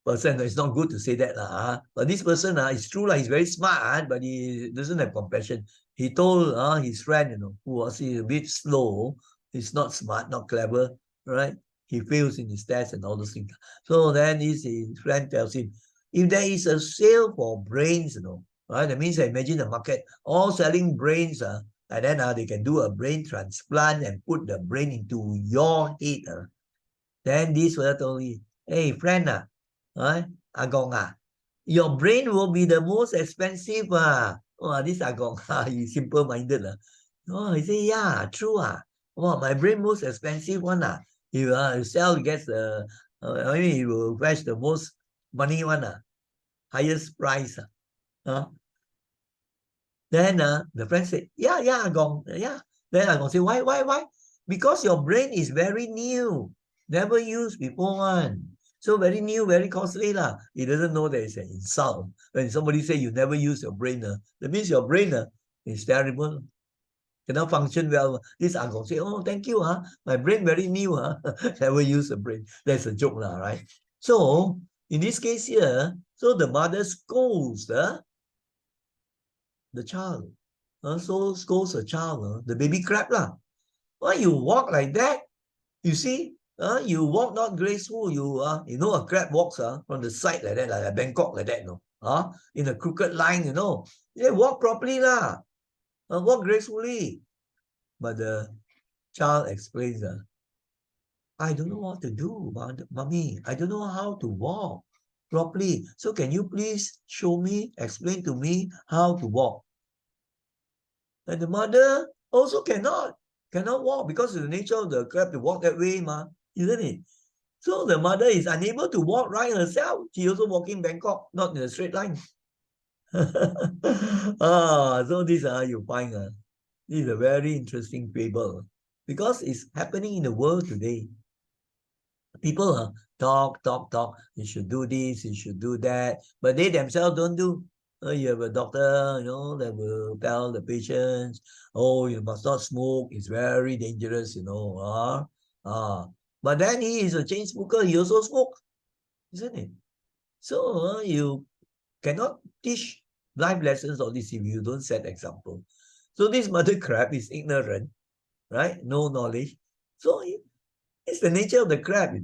person, it's not good to say that but this person it's true he's very smart but he doesn't have compassion. He told his friend, who was a bit slow, he's not smart, not clever, right? He fails in his tests and all those things. So then his friend tells him, if there is a sale for brains, right, that means imagine the market all selling brains, and then they can do a brain transplant and put the brain into your head. Then this fellow told me, hey friend, Agong, your brain will be the most expensive. Oh, this Agong, he's simple-minded. Oh, he say, yeah, true. Oh, my brain most expensive one. He sell, gets I mean, he will fetch the most money one. Highest price. Then the friend said, yeah, Agong, yeah. Then Agong said, why? Because your brain is very new, never used before one. So very new, very costly lah. He doesn't know that it's an insult. When somebody say you never use your brain, that means your brain is terrible, cannot function well. This Agong say, oh, thank you, my brain very new, never use the brain. That's a joke lah, right? So in this case here, so the mother scolds the child. So scolds a child, the baby crab lah. Why you walk like that? You see, you walk not graceful. A crab walks from the side like that, like a Bangkok like that, in a crooked line, They walk properly lah, walk gracefully. But the child explains, I don't know what to do, mommy. I don't know how to walk. properly. So can you please show me, explain to me how to walk? And the mother also cannot walk because of the nature of the crab to walk that way, isn't it? So the mother is unable to walk right herself. She also walking Bangkok, not in a straight line. So this you find this is a very interesting fable because it's happening in the world today. People talk. You should do this, you should do that, but they themselves don't do. You have a doctor, that will tell the patients, oh, you must not smoke. It's very dangerous, But then he is a chain smoker. He also smokes, isn't it? So you cannot teach life lessons or this if you don't set example. So this mother crab is ignorant, right? No knowledge. So it's the nature of the crab.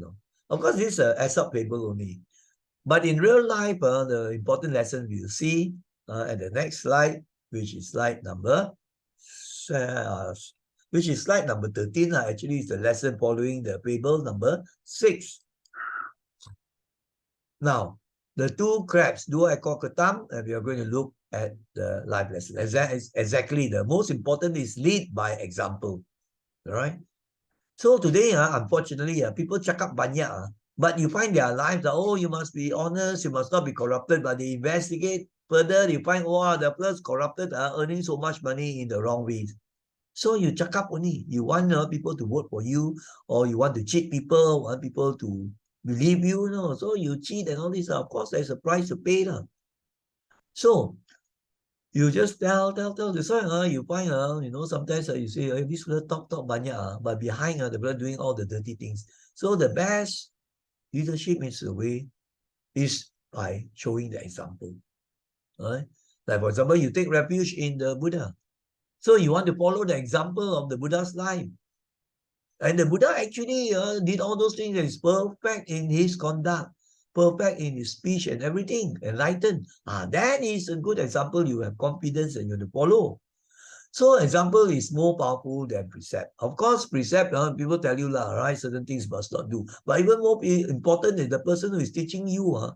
Of course, this is an Aesop fable only. But in real life, the important lesson we'll see at the next slide, which is slide number uh, 13. Actually, it's the lesson following the fable number 6. Now, the two crabs, dua ekor ketam, and we are going to look at the life lesson. Exactly, the most important is lead by example. All right. So today, unfortunately, people cakap banyak, but you find their lives, oh, you must be honest, you must not be corrupted, but they investigate further, you find, wow, the plus corrupted are earning so much money in the wrong ways. So you cakap only. You want people to vote for you, or you want to cheat people, want people to believe you, so you cheat and all this. Of course, there's a price to pay. So you just tell. That's why you find, sometimes you say, this fellow talk banyak, but behind the fellow doing all the dirty things. So the best leadership is the way is by showing the example. Right? Like for example, you take refuge in the Buddha. So you want to follow the example of the Buddha's life. And the Buddha actually did all those things and is perfect in his conduct, perfect in his speech and everything, enlightened. That is a good example. You have confidence and you have to follow. So example is more powerful than precept. Of course, precept, people tell you, right, certain things must not do. But even more important is the person who is teaching you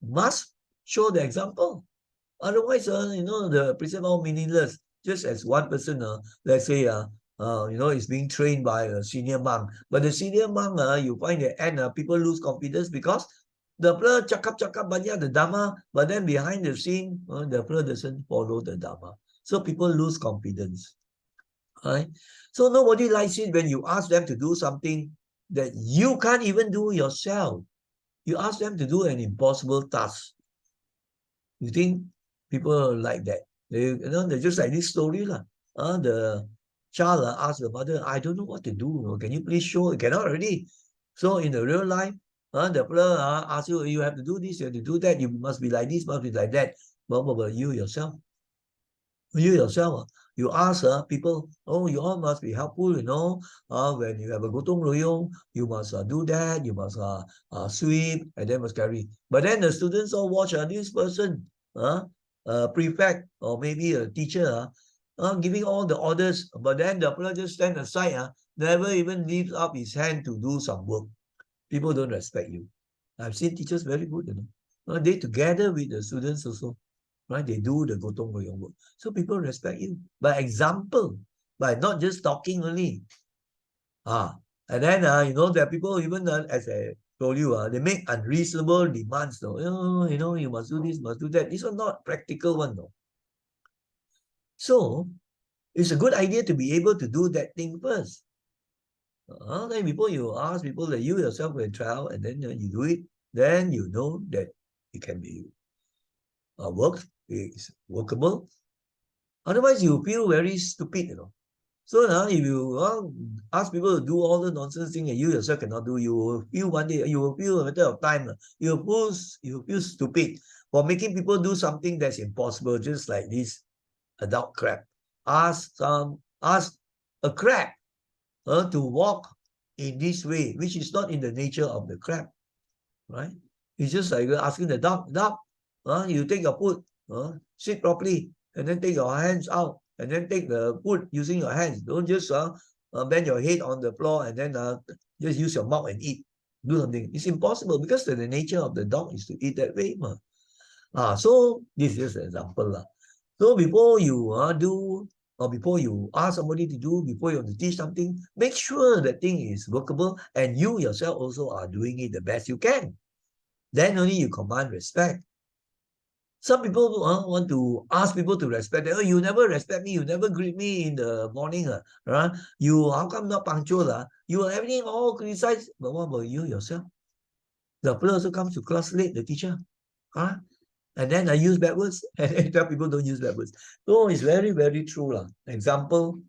must show the example. Otherwise, the precept all meaningless. Just as one person, let's say, is being trained by a senior monk. But the senior monk, you find at the end, people lose confidence because the fellow cakap banyak the Dharma, but then behind the scene, the fellow doesn't follow the Dharma. So people lose confidence. Right? So nobody likes it when you ask them to do something that you can't even do yourself. You ask them to do an impossible task. You think people like that? They're just like this story lah. The child asked the mother, I don't know what to do. Can you please show? Cannot already. So in the real life, the fellow asks you, you have to do this, you have to do that. You must be like this, must be like that. But you yourself, you ask people, oh, you all must be helpful, when you have a gotong royong, you must do that, you must sweep, and then must carry. But then the students all watch this person, prefect, or maybe a teacher, giving all the orders, but then the person just stand aside, never even lifts up his hand to do some work. People don't respect you. I've seen teachers very good, they together with the students also. Right? They do the gotong royong work. So people respect you by example, by not just talking only. And then, there are people, even as I told you, they make unreasonable demands. You must do this, must do that. These are not practical one, though. So it's a good idea to be able to do that thing first. Then before you ask people that you yourself will trial, and then you do it, then you know that it can be it's workable. Otherwise, you feel very stupid. So now, if you ask people to do all the nonsense thing and you yourself cannot do, you will feel one day, you will feel a matter of time, you will feel stupid for making people do something that's impossible, just like this adult crab. Ask a crab to walk in this way, which is not in the nature of the crab, right? It's just like asking the dog, you take your food, sit properly, and then take your hands out, and then take the food using your hands. Don't just bend your head on the floor and then just use your mouth and eat. do something. It's impossible because the nature of the dog is to eat that way. So this is an example. So before you do, or before you ask somebody to do, before you want to teach something, make sure that thing is workable and you yourself also are doing it the best you can. Then only you command respect. Some people want to ask people to respect them. Oh, you never respect me. You never greet me in the morning. Right? You, how come not punctual? You everything all criticized. But what about you yourself? The fellow also comes to class late, the teacher. Huh? And then I use bad words. And tell people don't use bad words. So it's very, very true. Example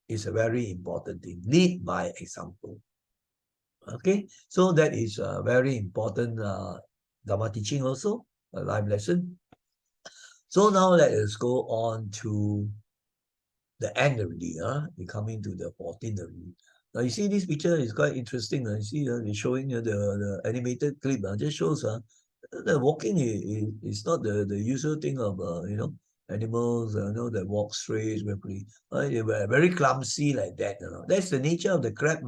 is a very important thing. Lead by example. Okay, so that is a very important Dharma teaching also, a life lesson. So now let us go on to the end already. We're coming to the 14th already. Now you see this picture is quite interesting. You see they're showing the animated clip. Just shows the walking is not the usual thing of animals that walk straight, very they were very clumsy like that. That's the nature of the crab.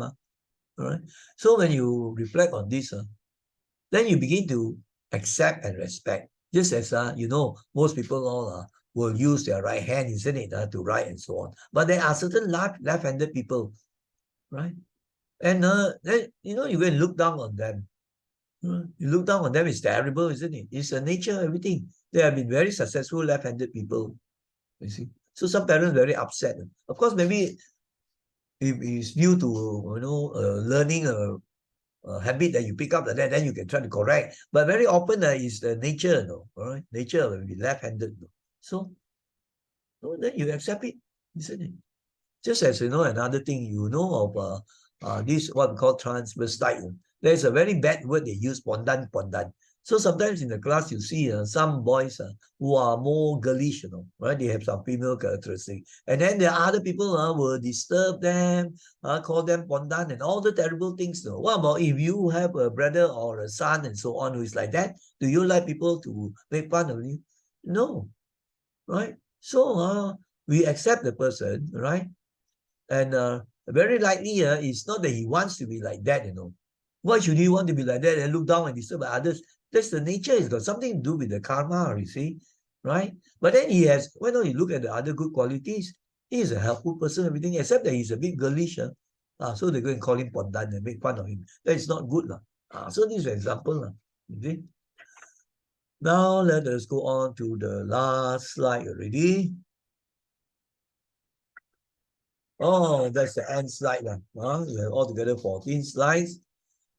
All right. So when you reflect on this, then you begin to accept and respect. Just as most people all will use their right hand, isn't it, to write and so on. But there are certain left-handed people, right? And then you go and look down on them. You look down on them, it's terrible, isn't it? It's a nature, everything. There have been very successful left-handed people, you see. So some parents very upset. Of course, maybe if it's due to learning a habit that you pick up, then you can try to correct. But very often is the nature, all right? Nature will be left-handed. So then you accept it, isn't it? Just as another thing of this what we call transverse type. There's a very bad word they use, pondan. So sometimes in the class you see some boys who are more girlish, right? They have some female characteristics. And then there are other people will disturb them, call them pondan and all the terrible things. What about if you have a brother or a son and so on who is like that? Do you like people to make fun of you? No, right? So we accept the person, right? And very likely it's not that he wants to be like that, Why should he want to be like that and look down and disturb by others? That's the nature. It's got something to do with the karma, you see, right? But then why don't you look at the other good qualities? He is a helpful person, everything, except that he's a bit girlish. So they go and call him Pondan and make fun of him. That is not good. So this is an example. You see? Now let us go on to the last slide already. Oh, that's the end slide. We have altogether 14 slides.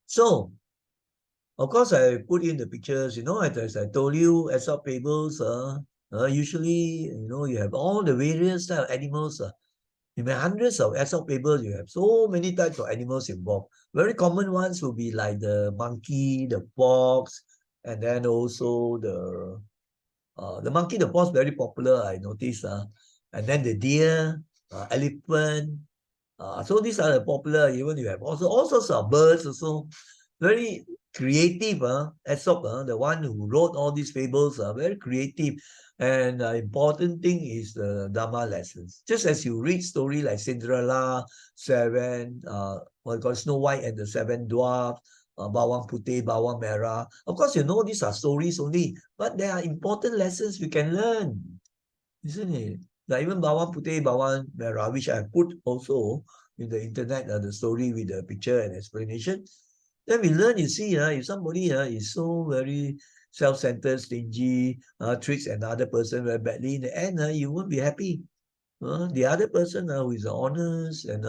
So, of course, I put in the pictures, as I told you, Aesop Fables, usually, you have all the various type of animals. You have hundreds of Aesop Fables, you have so many types of animals involved. Very common ones will be like the monkey, the fox, and then also the monkey, the fox, very popular, I noticed. And then the deer, elephant. So these are the popular, even you have also all sorts of birds also. Very creative, Aesop, the one who wrote all these fables, very creative. And important thing is the Dharma lessons. Just as you read story like Cinderella, Snow White and the Seven Dwarfs, Bawang Putih, Bawang Merah. Of course, these are stories only, but there are important lessons we can learn, isn't it? Like even Bawang Putih, Bawang Merah, which I put also in the internet, the story with the picture and explanation. Then we learn, you see, if somebody is so very self-centered, stingy, treats another person very badly, in the end, you won't be happy. The other person who is honest and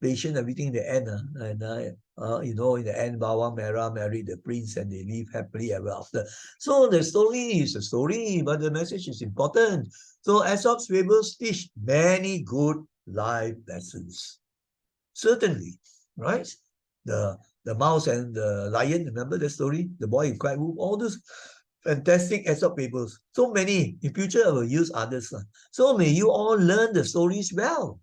patient, everything in the end. In the end, Bawang Merah married the prince and they live happily ever after. So the story is a story, but the message is important. So Aesop's fables teach many good life lessons. Certainly, right? The mouse and the lion, remember the story? The boy who cried wolf, all those fantastic Aesop fables. So many. In future, I will use others. So may you all learn the stories well.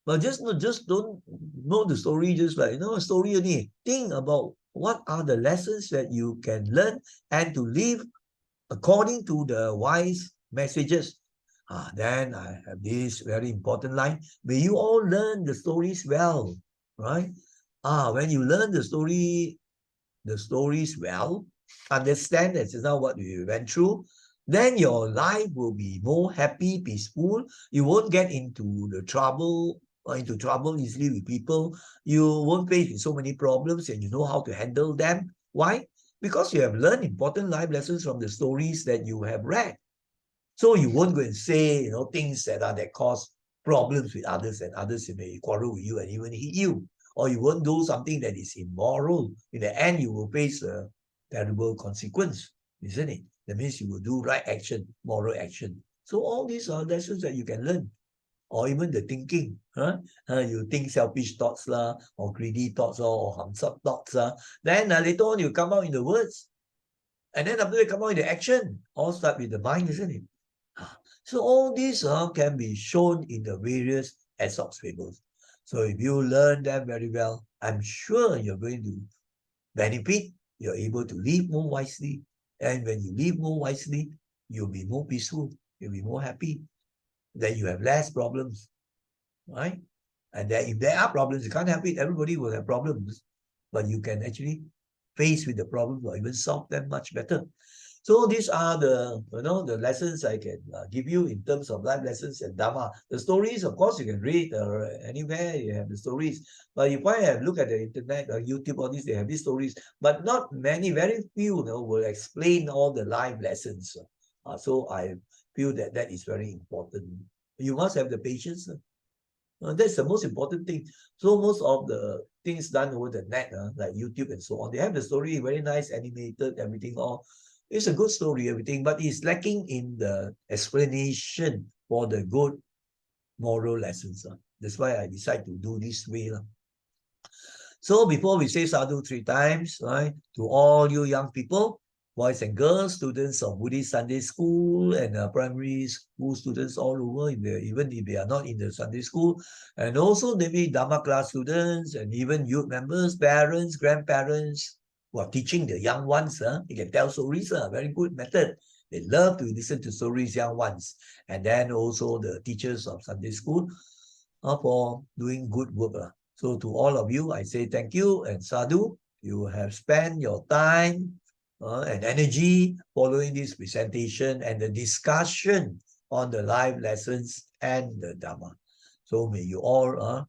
But just don't know the story just like, a story only. Think about what are the lessons that you can learn and to live according to the wise messages. Then I have this very important line. May you all learn the stories well, right? When you learn the stories well, understand that is not what we went through, then your life will be more happy, peaceful. You won't get into the trouble or into trouble easily with people. You won't face with so many problems and you know how to handle them. Why? Because you have learned important life lessons from the stories that you have read. So you won't go and say, things that cause problems with others, and others may quarrel with you and even hit you. Or you won't do something that is immoral. In the end, you will face a terrible consequence, isn't it? That means you will do right action, moral action. So all these are lessons that you can learn. Or even the thinking, you think selfish thoughts lah, or greedy thoughts or hamsap thoughts lah. Then later on you come out in the words. And then after they come out in the action, all start with the mind, isn't it? So all these can be shown in the various Aesop's fables. So if you learn them very well, I'm sure you're going to benefit. You're able to live more wisely. And when you live more wisely, you'll be more peaceful. You'll be more happy. Then you have less problems, right? And then if there are problems, you can't help it. Everybody will have problems. But you can actually face with the problems or even solve them much better. So these are the lessons I can give you in terms of life lessons and Dharma. The stories, of course, you can read anywhere. You have the stories, but if I have look at the internet or YouTube, all these they have these stories, but not many, very few, will explain all the life lessons. So I feel that is very important. You must have the patience. That's the most important thing. So most of the things done over the net, like YouTube and so on, they have the story, very nice, animated, everything all. It's a good story, everything, but it's lacking in the explanation for the good moral lessons. That's why I decide to do this way. So before we say sadhu 3 times, right, to all you young people, boys and girls, students of Buddhist Sunday school and primary school students all over, even if they are not in the Sunday school, and also maybe Dharma class students and even youth members, parents, grandparents who are teaching the young ones. You can tell stories, very good method. They love to listen to stories, young ones. And then also the teachers of Sunday school for doing good work. So to all of you, I say thank you and sadhu. You have spent your time and energy following this presentation and the discussion on the life lessons and the Dharma. So may you all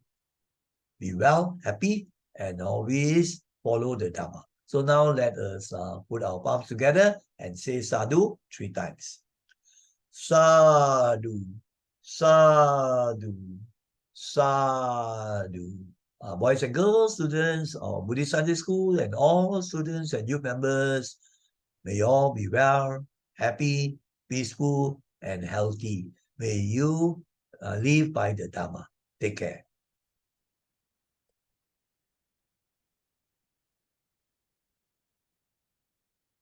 be well, happy, and always follow the Dharma. So now let us put our palms together and say sadhu 3 times. Sadhu, sadhu, sadhu. Boys and girls, students of Buddhist Sunday School, and all students and youth members, may you all be well, happy, peaceful, and healthy. May you live by the Dharma. Take care.